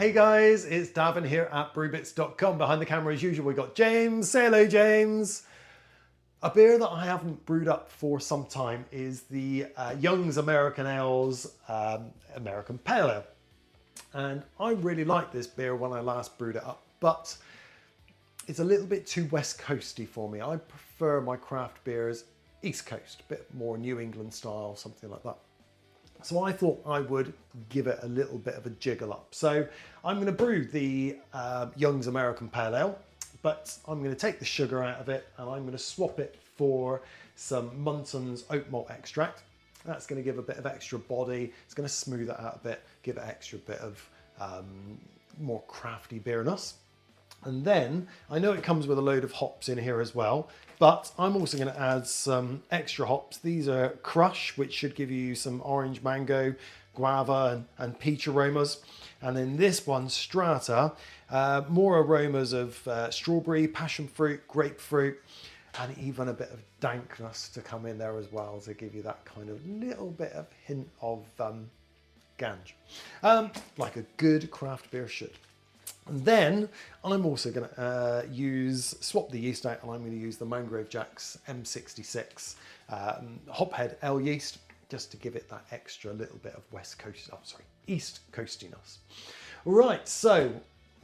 Hey guys, it's Davin here at brewbits.com. Behind the camera as usual we've got James. Say hello, James. A beer that I haven't brewed up for some time is the Young's American Ales American Pale Ale. And I really liked this beer when I last brewed it up, but it's a little bit too West Coasty for me. I prefer my craft beers East Coast, a bit more New England style, something like that. So I thought I would give it a little bit of a jiggle up. So I'm going to brew the Young's American Pale Ale, but I'm going to take the sugar out of it and I'm going to swap it for some Muntons Oat Malt extract. That's going to give a bit of extra body. It's going to smooth it out a bit, give it extra bit of more crafty beerness. And then I know it comes with a load of hops in here as well, but I'm also going to add some extra hops. These are Krush, which should give you some orange, mango, guava and peach aromas. And then this one, Strata, more aromas of strawberry, passion fruit, grapefruit, and even a bit of dankness to come in there as well to give you that kind of little bit of hint of ganj, like a good craft beer should. And then I'm also going to swap the yeast out, and I'm going to use the Mangrove Jack's M66 hophead ale yeast, just to give it that extra little bit of East Coastiness. Right, so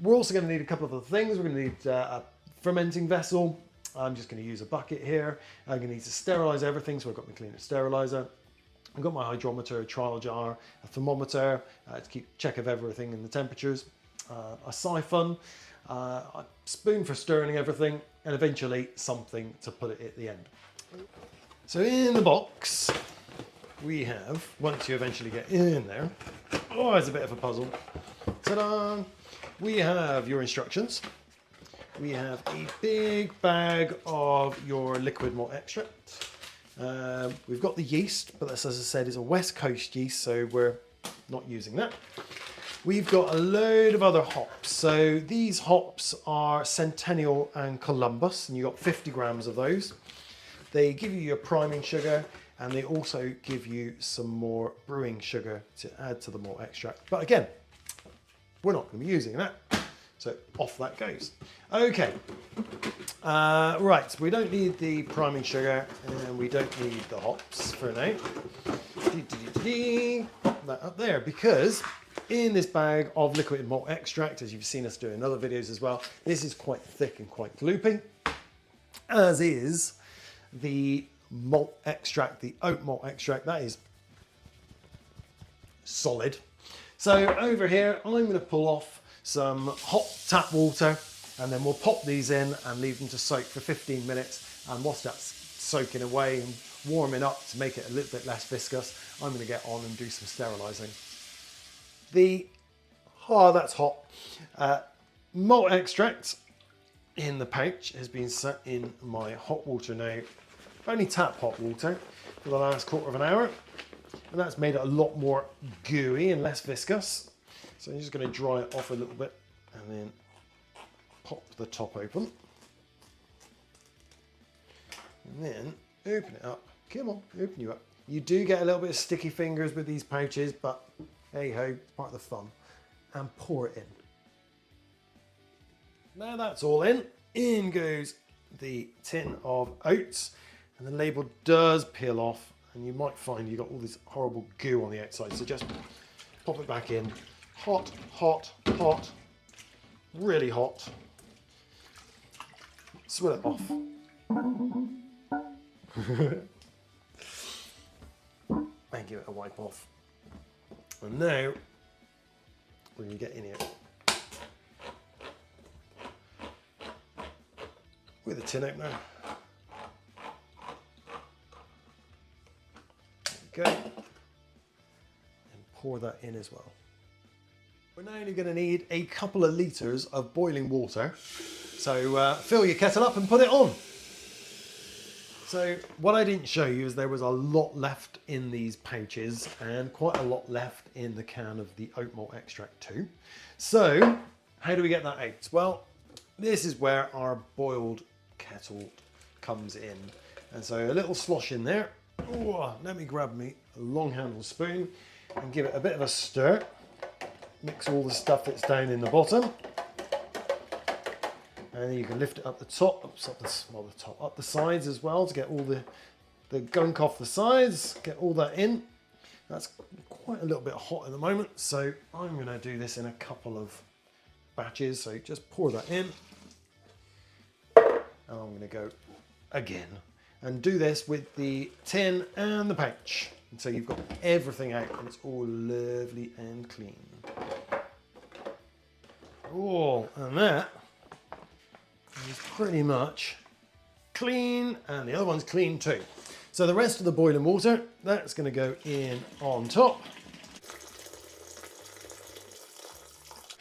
we're also going to need a couple of other things. We're going to need a fermenting vessel. I'm just going to use a bucket here. I'm going to need to sterilize everything, so I've got my cleaner sterilizer. I've got my hydrometer, trial jar, a thermometer to keep check of everything and the temperatures. A siphon, a spoon for stirring everything, and eventually something to put it at the end. So in the box, we have, once you eventually get in there, oh, it's a bit of a puzzle. Ta-da! We have your instructions. We have a big bag of your liquid malt extract. We've got the yeast, but this, as I said, is a West Coast yeast, so we're not using that. We've got a load of other hops. So these hops are Centennial and Columbus, and you've got 50 grams of those. They give you your priming sugar, and they also give you some more brewing sugar to add to the malt extract. But again, we're not going to be using that. So off that goes. Okay, right, so we don't need the priming sugar, and we don't need the hops for now. Pop that up there, because in this bag of liquid malt extract, as you've seen us do in other videos as well, this is quite thick and quite gloopy, as is the malt extract, the oat malt extract. That is solid. So over here, I'm going to pull off some hot tap water, and then we'll pop these in and leave them to soak for 15 minutes. And whilst that's soaking away and warming up to make it a little bit less viscous, I'm going to get on and do some sterilising. That's hot. Malt extract in the pouch has been set in my hot water now, only tap hot water, for the last quarter of an hour. And that's made it a lot more gooey and less viscous. So I'm just going to dry it off a little bit and then pop the top open. And then open it up. Come on, open you up. You do get a little bit of sticky fingers with these pouches, but hey ho, it's part of the fun. And pour it in. Now that's all in. In goes the tin of oats, and the label does peel off, and you might find you've got all this horrible goo on the outside, so just pop it back in. Hot, hot, hot, really hot. Swill it off. And give it a wipe off. And now, when you get in here, with a tin opener, there we go, and pour that in as well. We're now only going to need a couple of litres of boiling water, so fill your kettle up and put it on. So what I didn't show you is there was a lot left in these pouches and quite a lot left in the can of the oat malt extract too. So how do we get that out? Well, this is where our boiled kettle comes in. And so a little slosh in there. Ooh, let me grab me a long handled spoon and give it a bit of a stir. mix all the stuff that's down in the bottom. And then you can lift it up the top, up the sides as well to get all the gunk off the sides, get all that in. That's quite a little bit hot at the moment, so I'm going to do this in a couple of batches. So just pour that in, and I'm going to go again and do this with the tin and the pouch. And so you've got everything out and it's all lovely and clean. Oh, and that is pretty much clean, and the other one's clean too. So the rest of the boiling water, that's going to go in on top,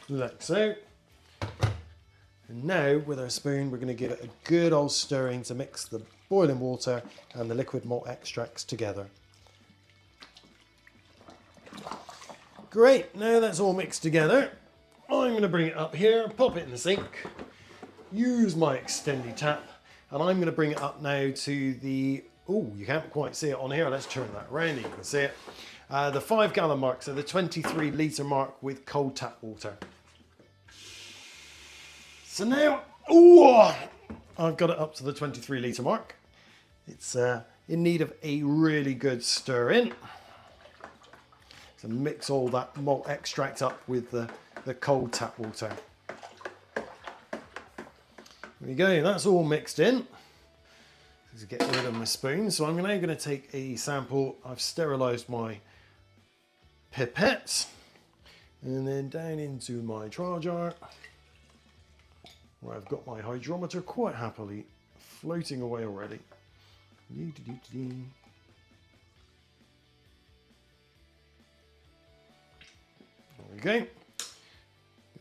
like so. And now with our spoon, we're going to give it a good old stirring to mix the boiling water and the liquid malt extracts together. Great, now that's all mixed together, I'm going to bring it up here, pop it in the sink, use my extendy tap, and I'm going to bring it up now to the, oh, you can't quite see it on here, let's turn that around, you can see it. The 5 gallon mark, so the 23 litre mark with cold tap water. So now, oh, I've got it up to the 23 litre mark. It's in need of a really good stir in. So mix all that malt extract up with the cold tap water. There we go, that's all mixed in. Just get rid of my spoon. So I'm now going to take a sample. I've sterilised my pipettes, and then down into my trial jar, where I've got my hydrometer quite happily floating away already. There we go. Give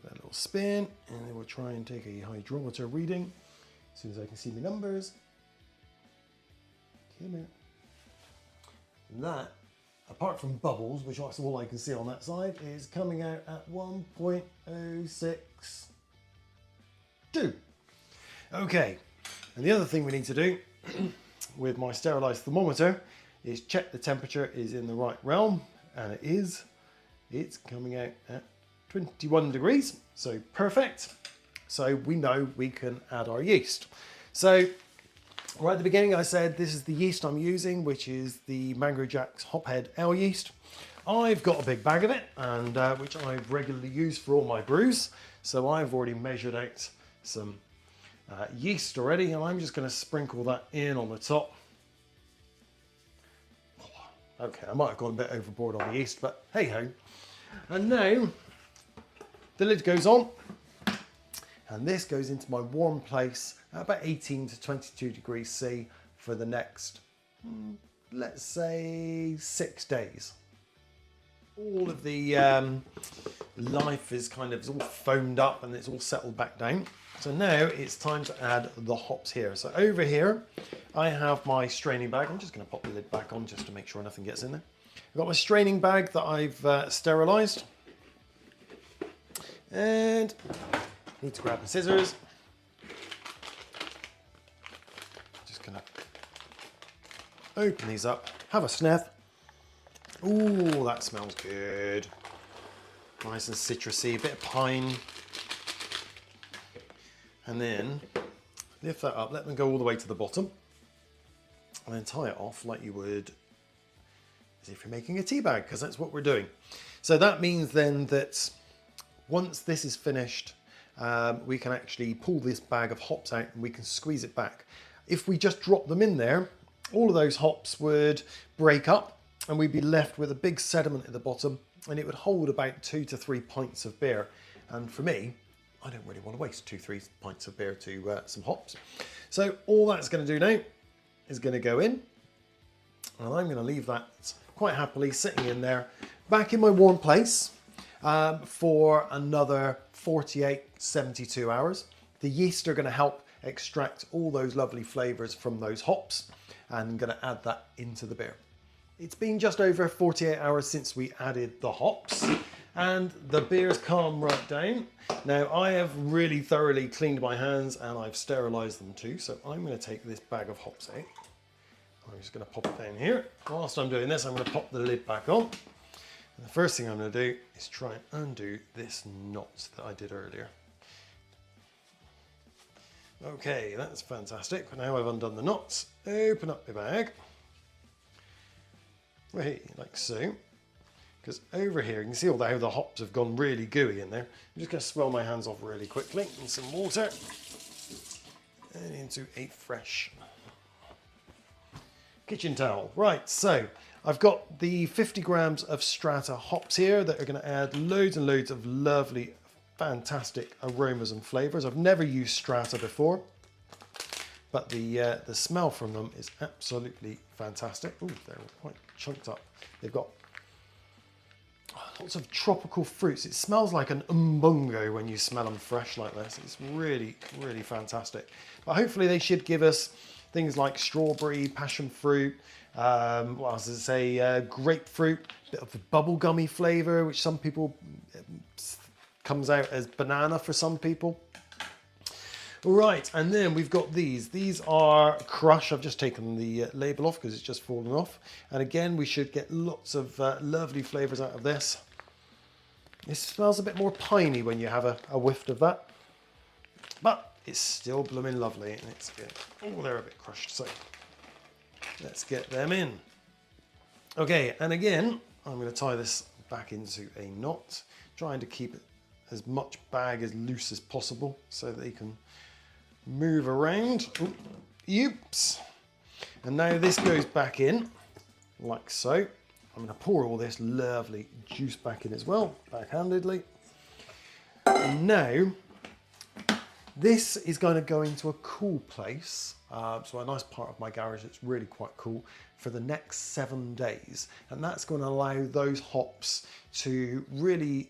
that a little spin, and then we'll try and take a hydrometer reading as soon as I can see my numbers. Come here. And that, apart from bubbles, which is all I can see on that side, is coming out at 1.062. Okay, and the other thing we need to do with my sterilised thermometer is check the temperature is in the right realm, and it is. It's coming out at 21 degrees, so perfect. So we know we can add our yeast. So right at the beginning I said this is the yeast I'm using, which is the Mango Jack's Hophead Ale yeast. I've got a big bag of it, and which I regularly use for all my brews. So I've already measured out some yeast already, and I'm just going to sprinkle that in on the top. Okay, I might have gone a bit overboard on the yeast, but hey ho. And now the lid goes on, and this goes into my warm place at about 18 to 22 degrees C for the next, let's say, 6 days. All of the life is kind of all foamed up and it's all settled back down. So now it's time to add the hops here. So over here, I have my straining bag. I'm just going to pop the lid back on just to make sure nothing gets in there. I've got my straining bag that I've sterilised. And I need to grab the scissors. Just going to open these up, have a sniff. Ooh, that smells good. Nice and citrusy, a bit of pine. And then lift that up, let them go all the way to the bottom, and then tie it off like you would as if you're making a tea bag, because that's what we're doing. So that means then that once this is finished, we can actually pull this bag of hops out and we can squeeze it back. If we just drop them in there, all of those hops would break up and we'd be left with a big sediment at the bottom, and it would hold about 2 to 3 pints of beer. And for me, I don't really want to waste 2-3 pints of beer to some hops. So all that's going to do now is going to go in, and I'm going to leave that quite happily sitting in there back in my warm place for another 48-72 hours. The yeast are going to help extract all those lovely flavours from those hops, and I'm going to add that into the beer. It's been just over 48 hours since we added the hops, and the beer's calmed right down. Now I have really thoroughly cleaned my hands and I've sterilised them too, so I'm going to take this bag of hops out. I'm just going to pop it down here. Whilst I'm doing this, I'm going to pop the lid back on. And the first thing I'm going to do is try and undo this knot that I did earlier. Okay, that's fantastic. Now I've undone the knots, open up my bag. Right, like so. Because over here, you can see how the hops have gone really gooey in there. I'm just going to swell my hands off really quickly in some water. And into a fresh kitchen towel. Right, so I've got the 50 grams of Strata hops here that are going to add loads and loads of lovely, fantastic aromas and flavours. I've never used Strata before, but the smell from them is absolutely fantastic. Ooh, they're quite chunked up. They've got lots of tropical fruits. It smells like an umbungo when you smell them fresh like this. It's really, really fantastic. But hopefully they should give us things like strawberry, passion fruit, what else does it say? Grapefruit, a bit of the bubblegummy flavour, which some people, comes out as banana for some people. Right, and then we've got these. These are Krush. I've just taken the label off because it's just fallen off. And again, we should get lots of lovely flavours out of this. It smells a bit more piney when you have a whiff of that. But it's still blooming lovely and it's good. Oh, they're a bit crushed, so let's get them in. Okay, and again, I'm going to tie this back into a knot, trying to keep it as much bag as loose as possible so that they can move around. Oops. And now this goes back in like so. I'm going to pour all this lovely juice back in as well, backhandedly. And now this is going to go into a cool place. So a nice part of my garage that's really quite cool for the next 7 days. And that's going to allow those hops to really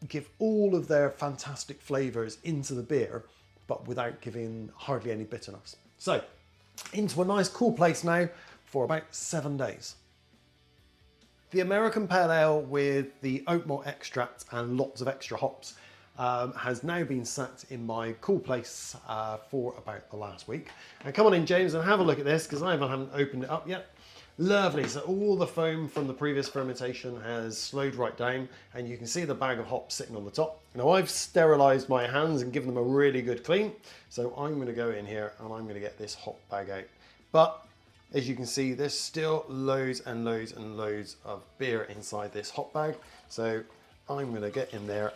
give all of their fantastic flavours into the beer, but without giving hardly any bitterness. So into a nice cool place now for about 7 days. The American Pale Ale with the oat malt extract and lots of extra hops has now been sat in my cool place for about the last week. And come on in, James, and have a look at this because I haven't opened it up yet. Lovely, so all the foam from the previous fermentation has slowed right down and you can see the bag of hops sitting on the top. Now I've sterilised my hands and given them a really good clean. So I'm going to go in here and I'm going to get this hop bag out. But as you can see, there's still loads and loads and loads of beer inside this hop bag. So I'm going to get in there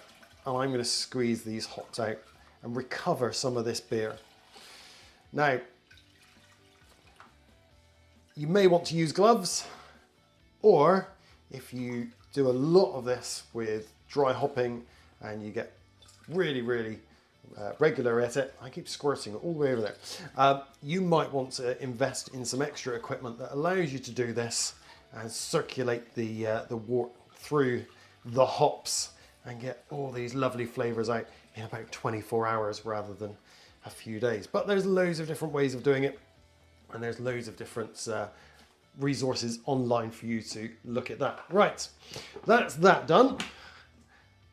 and I'm going to squeeze these hops out and recover some of this beer. Now, you may want to use gloves, or if you do a lot of this with dry hopping and you get really, really regular at it, I keep squirting it all the way over there, you might want to invest in some extra equipment that allows you to do this and circulate the wort through the hops and get all these lovely flavours out in about 24 hours rather than a few days. But there's loads of different ways of doing it. And there's loads of different resources online for you to look at that. Right, that's that done.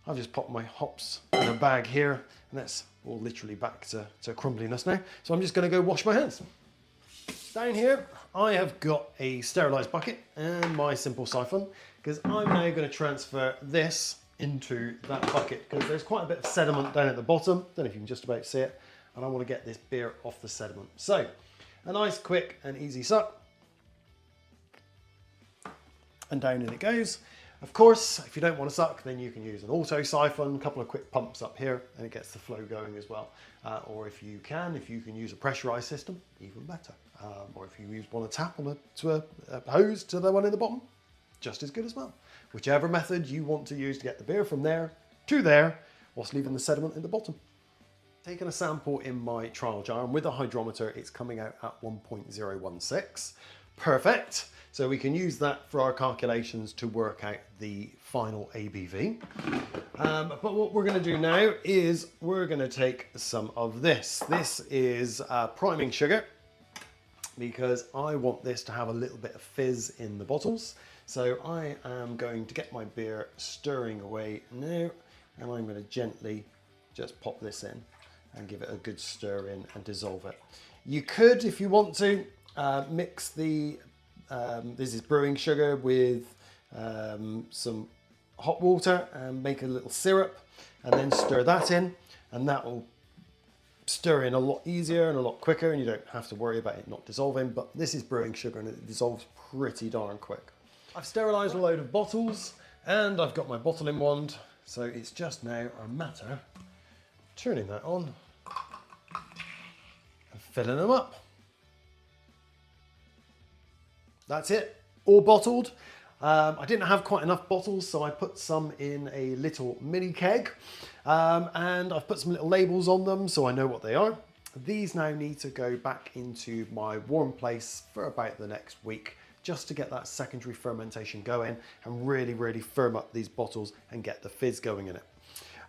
I've just popped my hops in a bag here, and that's all literally back to crumbliness now. So I'm just going to go wash my hands. Down here, I have got a sterilised bucket and my simple siphon, because I'm now going to transfer this into that bucket, because there's quite a bit of sediment down at the bottom. Don't know if you can just about see it, and I want to get this beer off the sediment. So, a nice, quick and easy suck. And down in it goes. Of course, if you don't want to suck, then you can use an auto siphon, a couple of quick pumps up here, and it gets the flow going as well. Or if you can use a pressurized system, even better. Or if you want to tap on a hose to the one in the bottom, just as good as well. Whichever method you want to use to get the beer from there to there, whilst leaving the sediment in the bottom. Taken a sample in my trial jar, and with a hydrometer, it's coming out at 1.016. Perfect. So we can use that for our calculations to work out the final ABV. But what we're going to do now is we're going to take some of this. This is priming sugar, because I want this to have a little bit of fizz in the bottles. So I am going to get my beer stirring away now, and I'm going to gently just pop this in and give it a good stir in and dissolve it. You could, if you want to, mix the, this is brewing sugar with some hot water and make a little syrup, and then stir that in, and that will stir in a lot easier and a lot quicker, and you don't have to worry about it not dissolving. But this is brewing sugar and it dissolves pretty darn quick. I've sterilised a load of bottles and I've got my bottling wand, so it's just now a matter of turning that on and filling them up. That's it, all bottled. I didn't have quite enough bottles, so I put some in a little mini keg, and I've put some little labels on them so I know what they are. These now need to go back into my warm place for about the next week, just to get that secondary fermentation going and really, really firm up these bottles and get the fizz going in it.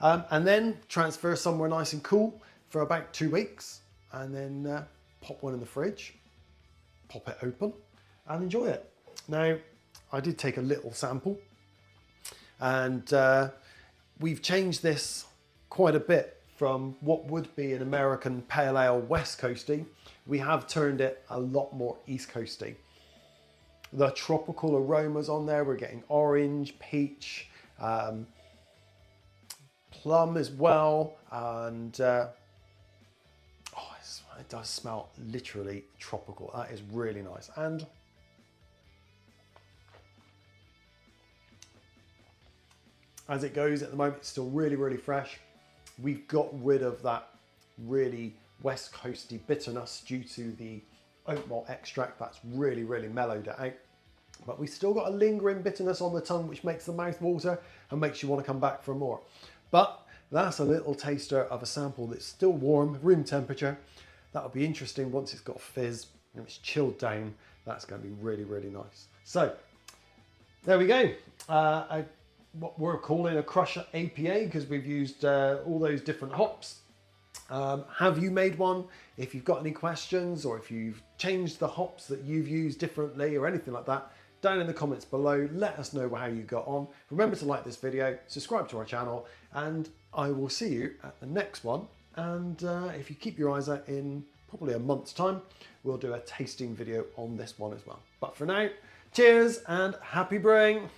And then transfer somewhere nice and cool for about 2 weeks, and then pop one in the fridge, pop it open and enjoy it. Now, I did take a little sample, and we've changed this quite a bit from what would be an American pale ale West Coasty. We have turned it a lot more East Coasty. The tropical aromas on there, we're getting orange, peach, plum as well, and it does smell literally tropical. That is really nice. And as it goes at the moment, it's still really, really fresh. We've got rid of that really West Coasty bitterness due to the oat malt extract. That's really, really mellowed it out. But we've still got a lingering bitterness on the tongue, which makes the mouth water and makes you want to come back for more. But that's a little taster of a sample that's still warm, room temperature. That'll be interesting once it's got fizz and it's chilled down. That's going to be really, really nice. So there we go. What we're calling a Krush APA, because we've used all those different hops. Have you made one? If you've got any questions, or if you've changed the hops that you've used differently or anything like that, down in the comments below, let us know how you got on. Remember to like this video, subscribe to our channel, and I will see you at the next one. And if you keep your eyes out, in probably a month's time, we'll do a tasting video on this one as well. But for now, cheers and happy brewing.